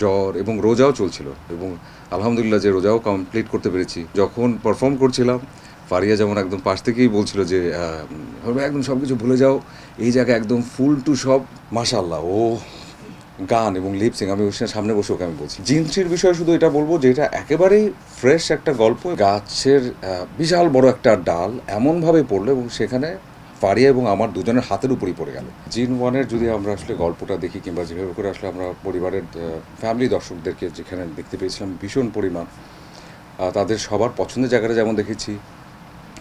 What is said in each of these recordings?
জ্বর এবং রোজাও চলছিল এবং আলহামদুলিল্লাহ যে রোজাও কমপ্লিট করতে পেরেছি। যখন পারফর্ম করছিলাম, ফারিয়া যেমন একদম পাশ থেকেই বলছিল যে একদম সব কিছু ভুলে যাও, এই জায়গায় একদম ফুল টু সব মাশাআল্লাহ। ও গান এবং লিপসিং আমি ওর সামনে বসে ওকে আমি বলছি। জিনসির বিষয়ে শুধু এটা বলবো যে এটা একেবারেই ফ্রেশ একটা গল্প। গাছের বিশাল বড় একটা ডাল এমনভাবে পড়লো এবং সেখানে ফারিয়া এবং আমার দুজনের হাতের উপরই পড়ে গেল। জিন ওয়ানের যদি আমরা আসলে গল্পটা দেখি কিংবা যেভাবে করে আসলে আমরা পরিবারের ফ্যামিলি দর্শকদেরকে যেখানে দেখতে পেয়েছিলাম ভীষণ পরিমাণ তাদের সবার পছন্দের জায়গাটা যেমন দেখেছি,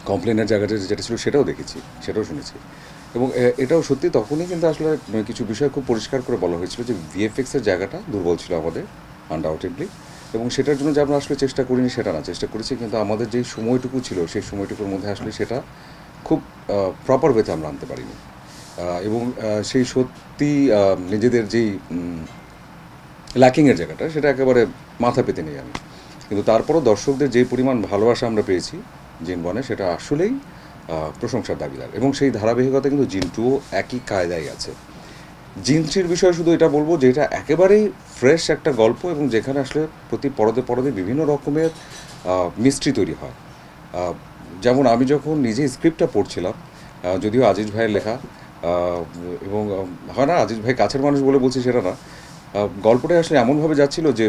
কমপ্লেনের জায়গাটা যেটা ছিল সেটাও দেখেছি, সেটাও শুনেছি। এবং এটাও সত্যি তখনই কিন্তু আসলে কিছু বিষয় খুব পরিষ্কার করে বলা হয়েছিল যে ভিএফএক্সের জায়গাটা দুর্বল ছিল আমাদের আনডাউটেডলি, এবং সেটার জন্য যে আমরা আসলে চেষ্টা করিনি সেটা না, চেষ্টা করেছি, কিন্তু আমাদের যেই সময়টুকু ছিল সেই সময়টুকুর মধ্যে আসলে সেটা খুব প্রপার ওয়েতে আমরা আনতে পারিনি। এবং সেই সত্যি নিজেদের যেই ল্যাকিংয়ের জায়গাটা সেটা একেবারে মাথা পেতে নেই আমি, কিন্তু তারপরও দর্শকদের যে পরিমাণ ভালোবাসা আমরা পেয়েছি জিন বনে সেটা আসলেই প্রশংসার দাবিদার। এবং সেই ধারাবাহিকতা কিন্তু জিনটুও একই কায়দায় আছে। জিনসির বিষয়ে শুধু এটা বলবো যে এটা একেবারেই ফ্রেশ একটা গল্প এবং যেখানে আসলে প্রতি পরদে পরদে বিভিন্ন রকমের মিস্ট্রি তৈরি হয়। যেমন আমি যখন নিজে স্ক্রিপ্টটা পড়ছিলাম, যদিও আজিজ ভাইয়ের লেখা, এবং হয় না আজিজ ভাই কাছের মানুষ বলে বলছি সেটা না, গল্পটা আসলে এমনভাবে যাচ্ছিল যে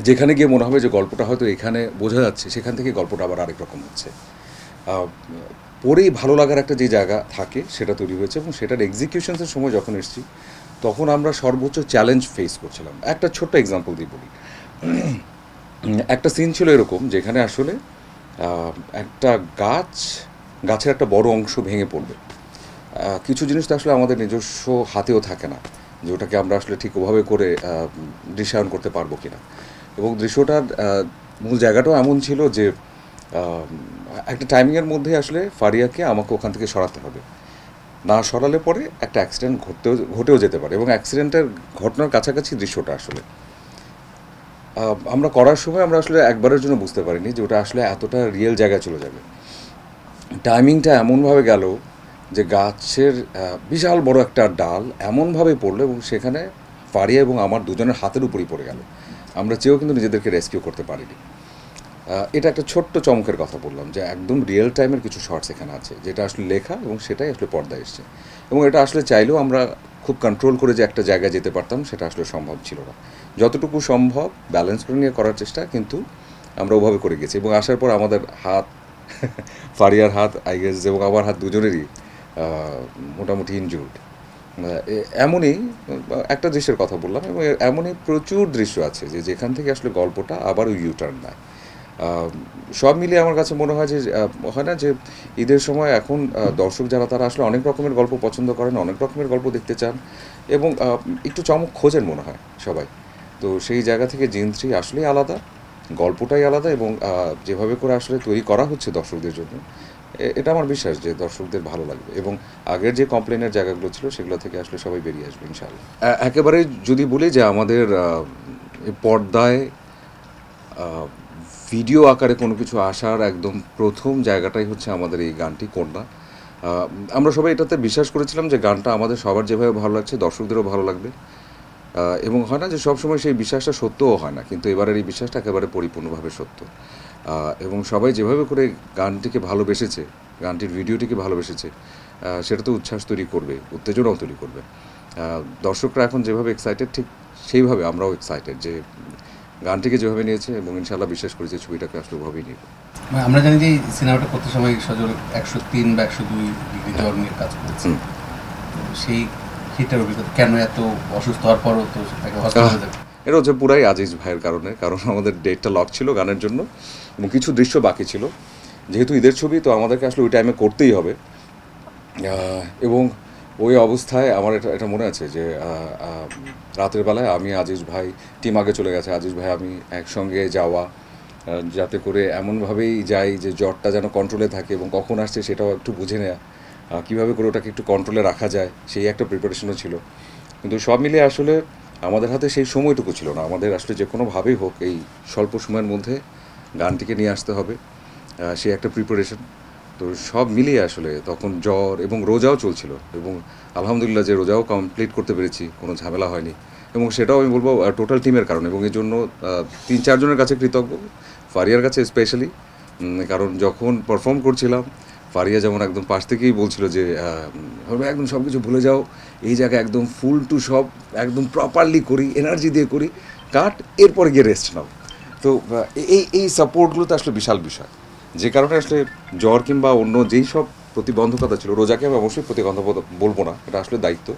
যেখানে গিয়ে মনে হবে যে গল্পটা হয়তো এখানে বোঝা যাচ্ছে, সেখান থেকে গল্পটা আবার আরেক রকম হচ্ছে। পড়েই ভালো লাগার একটা যে জায়গা থাকে সেটা তৈরি হয়েছে, এবং সেটার এক্সিকিউশনসের সময় যখন এসেছি তখন আমরা সর্বোচ্চ চ্যালেঞ্জ ফেস করছিলাম। একটা ছোট্ট এক্সাম্পল দিয়ে বলি। একটা সিন ছিল এরকম যেখানে আসলে একটা গাছের একটা বড় অংশ ভেঙে পড়বে। কিছু জিনিস তো আসলে আমাদের নিজস্ব হাতেও থাকে না যে ওটাকে আমরা আসলে ঠিক ওভাবে করে দৃশ্যায়ন করতে পারবো কিনা। এবং দৃশ্যটার মূল জায়গাটাও এমন ছিল যে একটা টাইমিংয়ের মধ্যে আসলে ফারিয়াকে আমাকে ওখান থেকে সরাতে হবে, না সরালে পরে একটা অ্যাক্সিডেন্ট ঘটেও যেতে পারে, এবং অ্যাক্সিডেন্টের ঘটনার কাছাকাছি দৃশ্যটা আসলে আমরা করার সময় আমরা আসলে একবারের জন্য বুঝতে পারিনি যে ওটা আসলে এতটা রিয়েল জায়গায় চলে যাবে। টাইমিংটা এমনভাবে গেল যে গাছের বিশাল বড় একটা ডাল এমনভাবে পড়লো এবং সেখানে ফারিয়া এবং আমার দুজনের হাতের উপরই পড়ে গেল। আমরা চেয়েও কিন্তু নিজেদেরকে রেস্কিউ করতে পারিনি। এটা একটা ছোট্ট চমকের কথা বললাম যে একদম রিয়েল টাইমের কিছু শর্টস এখানে আছে যেটা আসলে লেখা এবং সেটাই আসলে পর্দায় এসছে। এবং এটা আসলে চাইলেও আমরা খুব কন্ট্রোল করে যে একটা জায়গায় যেতে পারতাম সেটা আসলে সম্ভব ছিল না। যতটুকু সম্ভব ব্যালেন্স করে নিয়ে করার চেষ্টা, কিন্তু আমরা ওভাবে করে গেছি। এবং আসার পর আমাদের হাত ফারিয়ার হাত আই গেস এবং আমার হাত দুজনেরই মোটামুটি ইনজুর্ড। এমনই একটা দৃশ্যের কথা বললাম, এবং এমনই প্রচুর দৃশ্য আছে যে যেখান থেকে আসলে গল্পটা আবার ইউটার্ন নেয়। সব মিলিয়ে আমার কাছে মনে হয় যে হয় না যে ঈদের সময় এখন দর্শক যারা তারা আসলে অনেক রকমের গল্প পছন্দ করেন, অনেক রকমের গল্প দেখতে চান, এবং একটু চমক খোঁজেন মনে হয় সবাই। তো সেই জায়গা থেকে জিন থ্রি আসলেই আলাদা, গল্পটাই আলাদা, এবং যেভাবে করে আসলে তৈরি করা হচ্ছে দর্শকদের জন্য, এটা আমার বিশ্বাস যে দর্শকদের ভালো লাগবে, এবং আগের যে কমপ্লেনের জায়গাগুলো ছিল সেগুলো থেকে আসলে সবাই বেরিয়ে আসবে ইনশাআল্লাহ। একেবারে যদি বলি যে আমাদের পর্দায় ভিডিও আকারে কোনো কিছু আসার একদম প্রথম জায়গাটাই হচ্ছে আমাদের এই গানটি কন্যা। আমরা সবাই এটাতে বিশ্বাস করেছিলাম যে গানটা আমাদের সবার যেভাবে ভালো লাগছে দর্শকদেরও ভালো লাগবে, এবং হয় না যে সবসময় সেই বিশ্বাসটা সত্যও হয় না, কিন্তু এবারের এই বিশ্বাসটা একেবারে পরিপূর্ণভাবে সত্য। এবং সবাই যেভাবে করে গানটিকে ভালোবেসেছে, গানটির ভিডিওটিকে ভালোবেসেছে, সেটা তো উচ্ছ্বাস তৈরি করবে, উত্তেজনাও তৈরি করবে। দর্শকরা এখন যেভাবে এক্সাইটেড ঠিক সেইভাবে আমরাও এক্সাইটেড যে গানটিকে যেভাবে নিয়েছে, এবং ইনশাআল্লাহ বিশ্বাস করি যে ছবিটাকে আসলে ওভাবেই নিব। আমরা জানি যে সিনেমাটা করতে সময় সজল 103 বা 102 ডিগ্রি জ্বর নিয়ে কাজ করেছে। তো সেই হিটের অভিজ্ঞতা কেন এত অসুস্থ হওয়ার পরও তো তাকে হসপিটালে এটা হচ্ছে পুরাই আজিজ ভাইয়ের কারণে, কারণ আমাদের ডেটটা লক ছিল গানের জন্য এবং কিছু দৃশ্য বাকি ছিল। যেহেতু ঈদের ছবি তো আমাদেরকে আসলে ওই টাইমে করতেই হবে, এবং ওই অবস্থায় আমার এটা মনে আছে যে রাতের বেলায় আমি আজিজ ভাই টিম আগে চলে গেছে, আজিজ ভাই আমি একসঙ্গে যাওয়া, যাতে করে এমনভাবেই যাই যে জ্বরটা যেন কন্ট্রোলে থাকে, এবং কখন আসছে সেটাও একটু বুঝে নেওয়া, কীভাবে করে ওটাকে একটু কন্ট্রোলে রাখা যায় সেই একটা প্রিপারেশনও ছিল। কিন্তু সব মিলিয়ে আসলে আমাদের হাতে সেই সময়টুকু ছিল না, আমাদের আসলে যে কোনোভাবেই হোক এই স্বল্প সময়ের মধ্যে গানটিকে নিয়ে আসতে হবে, সেই একটা প্রিপারেশন। তো সব মিলিয়ে আসলে তখন জ্বর এবং রোজাও চলছিল, এবং আলহামদুলিল্লাহ যে রোজাও কমপ্লিট করতে পেরেছি, কোনো ঝামেলা হয়নি। এবং সেটাও আমি বলবো টোটাল টিমের কারণে, এবং এই জন্য 3-4 জনের কাছে কৃতজ্ঞ, ফারিয়ার কাছে স্পেশালি, কারণ যখন পারফর্ম করছিলাম ফারিয়া যেমন একদম পাশ থেকেই বলছিল যে একদম সব কিছু ভুলে যাও, এই জায়গায় একদম ফুল টু সব একদম প্রপারলি করি, এনার্জি দিয়ে করি, কাট, এরপরে গিয়ে রেস্ট নাও। তো এই সাপোর্টগুলো তো আসলে বিশাল বিষয়, যে কারণে আসলে জ্বর কিংবা অন্য যেই সব প্রতিবন্ধকতা ছিল, রোজাকে আমি অবশ্যই প্রতিবন্ধকতা বলবো না, এটা আসলে দায়িত্ব,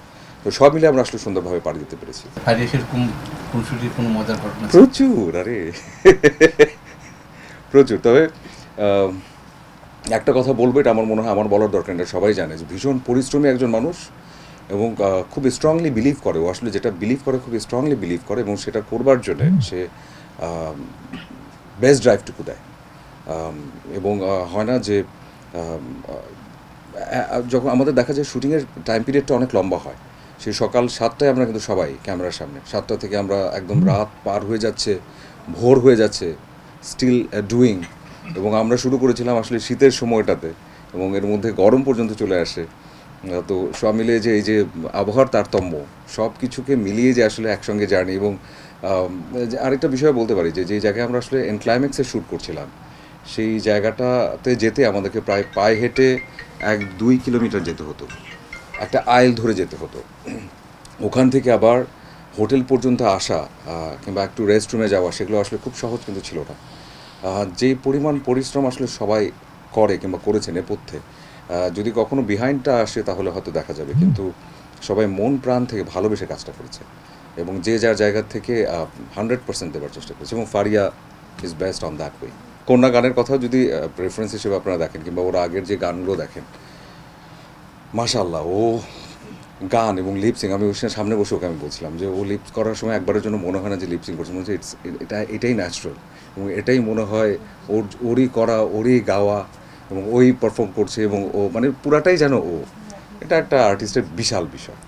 তো সব মিলে আমরা আসলে সুন্দরভাবে পাড়ি দিতে পেরেছি। ফারিয়া সেরকম খুনসুটির কোনো মজার ঘটনা আছে? প্রচুর, আরে প্রচুর। তবে একটা কথা বলবো, এটা আমার মনে হয় আমার বলার দরকার, এটা সবাই জানে, যে ভীষণ পরিশ্রমী একজন মানুষ, এবং খুব স্ট্রংলি বিলিভ করে, ও আসলে যেটা বিলিভ করে খুব স্ট্রংলি বিলিভ করে, এবং সেটা করবার জন্য সে বেস্ট ড্রাইভটুকু দেয়। এবং হয় না যে যখন আমাদের দেখা যায় শুটিংয়ের টাইম পিরিয়ডটা অনেক লম্বা হয়, সেই সকাল 7টায় আমরা কিন্তু সবাই ক্যামেরার সামনে, 7টা থেকে আমরা একদম রাত পার হয়ে যাচ্ছে, ভোর হয়ে যাচ্ছে, স্টিল ডুইং। এবং আমরা শুরু করেছিলাম আসলে শীতের সময়টাতে, এবং এর মধ্যে গরম পর্যন্ত চলে আসে। তো সব মিলিয়ে যে এই যে আবহাওয়ার তারতম্য, সব কিছুকে মিলিয়ে যে আসলে একসঙ্গে জার্নি। এবং আরেকটা বিষয় বলতে পারি, যে যেই জায়গায় আমরা আসলে এনক্লাইম্যাক্সে শ্যুট করছিলাম, সেই জায়গাটাতে যেতে আমাদেরকে প্রায় পায়ে হেঁটে 1-2 কিলোমিটার যেতে হতো, একটা আইল ধরে যেতে হতো। ওখান থেকে আবার হোটেল পর্যন্ত আসা কিংবা একটু রেস্টরুমে যাওয়া, সেগুলো আসলে খুব সহজ কিন্তু ছিল না। যে পরিমাণ পরিশ্রম আসলে সবাই করে কিংবা করেছে নেপথ্যে, যদি কখনো বিহাইন্ডটা আসে তাহলে হয়তো দেখা যাবে, কিন্তু সবাই মন প্রাণ থেকে ভালোবেসে কাজটা করেছে, এবং যে যার জায়গা থেকে 100% দেওয়ার চেষ্টা করেছে, এবং Faria is best on that way. কন্যা গানের কথা যদি প্রেফারেন্স হিসেবে আপনারা দেখেন, কিংবা ওরা আগের যে গানগুলো দেখেন, মাশাআল্লাহ, ও গান এবং লিপসিং, আমি ওর সামনে বসে ওকে আমি বলছিলাম যে ও লিপস করার সময় একবারের জন্য মনে হয় না যে লিপসিং করছে, মনে হচ্ছে এটাই ন্যাচারাল, এবং এটাই মনে হয় ওরই করা, ওরই গাওয়া, এবং ওই পারফর্ম করছে, এবং ও মানে পুরাটাই যেন ও, এটা একটা আর্টিস্টের বিশাল বিষয়।